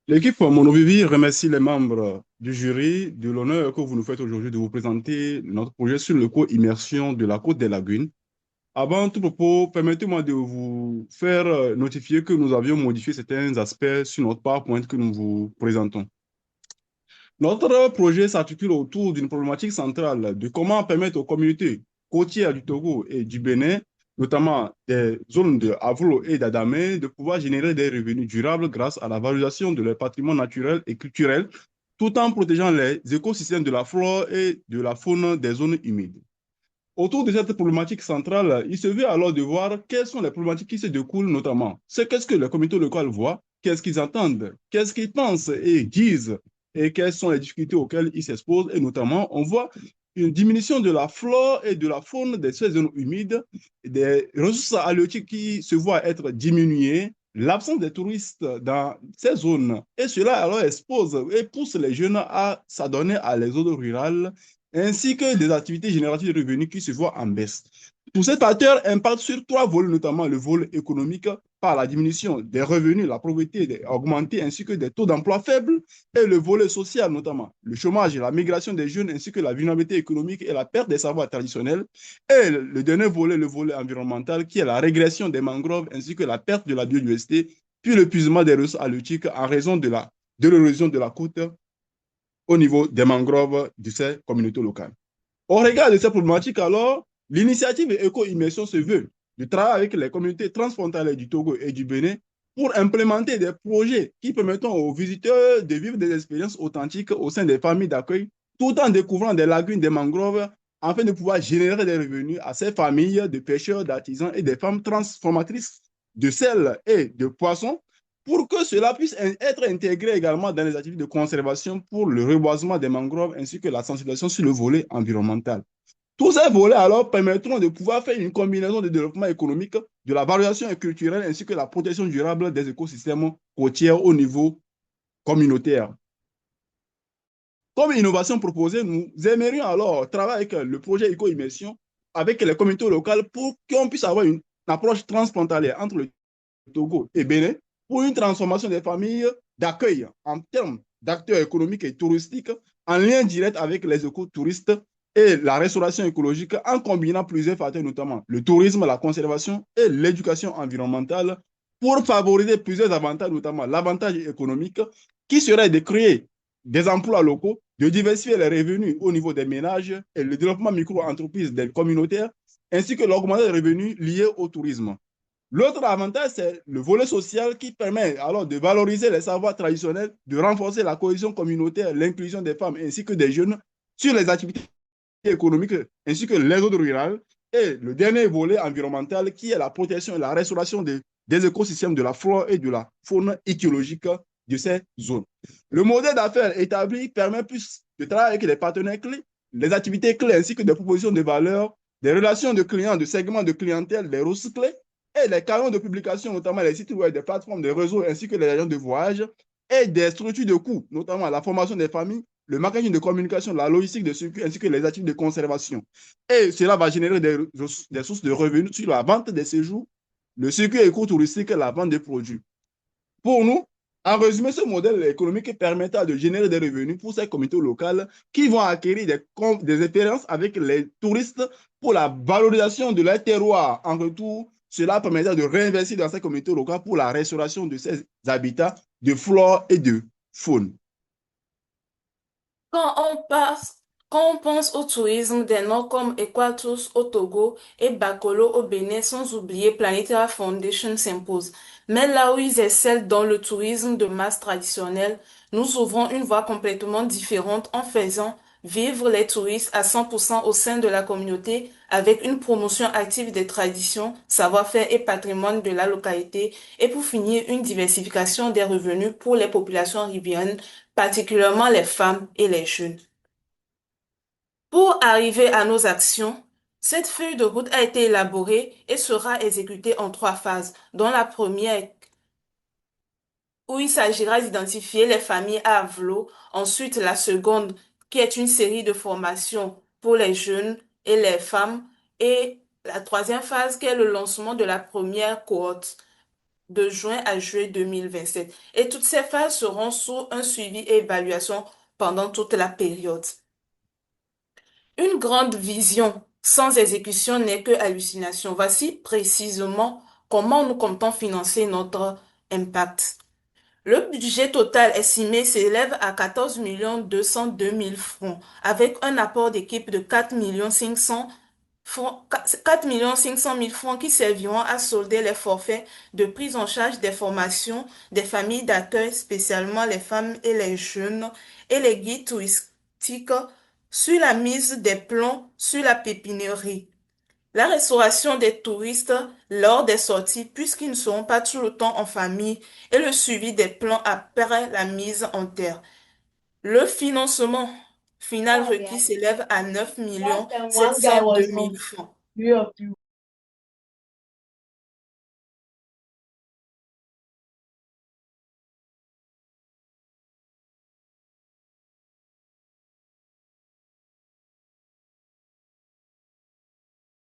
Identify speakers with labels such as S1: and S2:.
S1: L'équipe Monovivi remercie les membres du jury de l'honneur que vous nous faites aujourd'hui de vous présenter notre projet sur l'éco-immersion de la Côte des Lagunes. Avant tout propos, permettez-moi de vous faire notifier que nous avions modifié certains aspects sur notre PowerPoint que nous vous présentons. Notre projet s'articule autour d'une problématique centrale de comment permettre aux communautés côtières du Togo et du Bénin, notamment des zones de Avlo et d'Adamé, de pouvoir générer des revenus durables grâce à la valorisation de leur patrimoine naturel et culturel, tout en protégeant les écosystèmes de la flore et de la faune des zones humides. Autour de cette problématique centrale, il se veut alors de voir quelles sont les problématiques qui se découlent notamment. C'est qu'est-ce que les communautés locales voient, qu'est-ce qu'ils entendent, qu'est-ce qu'ils pensent et disent, et quelles sont les difficultés auxquelles ils s'exposent. Et notamment, on voit une diminution de la flore et de la faune de ces zones humides, des ressources halieutiques qui se voient être diminuées, l'absence des touristes dans ces zones. Et cela alors expose et pousse les jeunes à s'adonner à les zones rurales ainsi que des activités génératives de revenus qui se voient en baisse. Tous ces facteurs impactent sur trois volets, notamment le volet économique par la diminution des revenus, la pauvreté augmentée ainsi que des taux d'emploi faibles, et le volet social notamment, le chômage et la migration des jeunes ainsi que la vulnérabilité économique et la perte des savoirs traditionnels, et le dernier volet, le volet environnemental qui est la régression des mangroves ainsi que la perte de la biodiversité, puis l'épuisement des ressources halieutiques en raison de l'érosion de la côte au niveau des mangroves de ces communautés locales. Au regard de ces problématiques, alors, l'initiative Éco-Immersion se veut de travailler avec les communautés transfrontalières du Togo et du Bénin pour implémenter des projets qui permettent aux visiteurs de vivre des expériences authentiques au sein des familles d'accueil, tout en découvrant des lagunes, des mangroves, afin de pouvoir générer des revenus à ces familles de pêcheurs, d'artisans et des femmes transformatrices de sel et de poissons, pour que cela puisse être intégré également dans les activités de conservation pour le reboisement des mangroves ainsi que la sensibilisation sur le volet environnemental. Tous ces volets alors permettront de pouvoir faire une combinaison de développement économique, de la valorisation culturelle ainsi que la protection durable des écosystèmes côtiers au niveau communautaire. Comme innovation proposée, nous aimerions alors travailler avec le projet Éco-Immersion avec les communautés locales pour qu'on puisse avoir une approche transfrontalière entre le Togo et Bénin pour une transformation des familles d'accueil en termes d'acteurs économiques et touristiques en lien direct avec les écotouristes et la restauration écologique en combinant plusieurs facteurs, notamment le tourisme, la conservation et l'éducation environnementale pour favoriser plusieurs avantages, notamment l'avantage économique qui serait de créer des emplois locaux, de diversifier les revenus au niveau des ménages et le développement micro-entreprises des communautaires, ainsi que l'augmentation des revenus liés au tourisme. L'autre avantage, c'est le volet social qui permet alors de valoriser les savoirs traditionnels, de renforcer la cohésion communautaire, l'inclusion des femmes ainsi que des jeunes sur les activités économiques ainsi que les zones rurales. Et le dernier volet environnemental qui est la protection et la restauration des écosystèmes de la flore et de la faune écologique de ces zones. Le modèle d'affaires établi permet plus de travailler avec les partenaires clés, les activités clés ainsi que des propositions de valeur, des relations de clients, de segments de clientèle, des ressources clés et les canaux de publication, notamment les sites web, des plateformes de réseau ainsi que les agents de voyage et des structures de coûts, notamment la formation des familles, le marketing de communication, la logistique de circuit ainsi que les activités de conservation. Et cela va générer des sources de revenus sur la vente des séjours, le circuit éco-touristique et la vente des produits. Pour nous, en résumé, ce modèle économique permettra de générer des revenus pour ces communautés locales qui vont acquérir des expériences avec les touristes pour la valorisation de leur terroir. En retour, cela permettra de réinvestir dans ces communautés locales pour la restauration de ces habitats de flore et de faune.
S2: Quand on passe, quand on pense au tourisme des noms comme Equatus au Togo et Bakolo au Bénin, sans oublier Planetary Foundation s'impose. Mais là où ils excellent dans le tourisme de masse traditionnel, nous ouvrons une voie complètement différente en faisant vivre les touristes à 100% au sein de la communauté avec une promotion active des traditions, savoir-faire et patrimoine de la localité et pour finir une diversification des revenus pour les populations riveraines, particulièrement les femmes et les jeunes. Pour arriver à nos actions, cette feuille de route a été élaborée et sera exécutée en trois phases, dont la première où il s'agira d'identifier les familles à Avlo, ensuite la seconde qui est une série de formations pour les jeunes et les femmes et la troisième phase qui est le lancement de la première cohorte. de juin à juillet 2027. Et toutes ces phases seront sous un suivi et évaluation pendant toute la période. Une grande vision sans exécution n'est que hallucination. Voici précisément comment nous comptons financer notre impact. Le budget total estimé s'élève à 14 202 000 francs, avec un apport d'équipe de 4 500 000 francs qui serviront à solder les forfaits de prise en charge des formations des familles d'accueil, spécialement les femmes et les jeunes, et les guides touristiques sur la mise des plans sur la pépinerie. La restauration des touristes lors des sorties, puisqu'ils ne seront pas tout le temps en famille, et le suivi des plans après la mise en terre. Le financement final requis s'élève à 9 702 000 francs.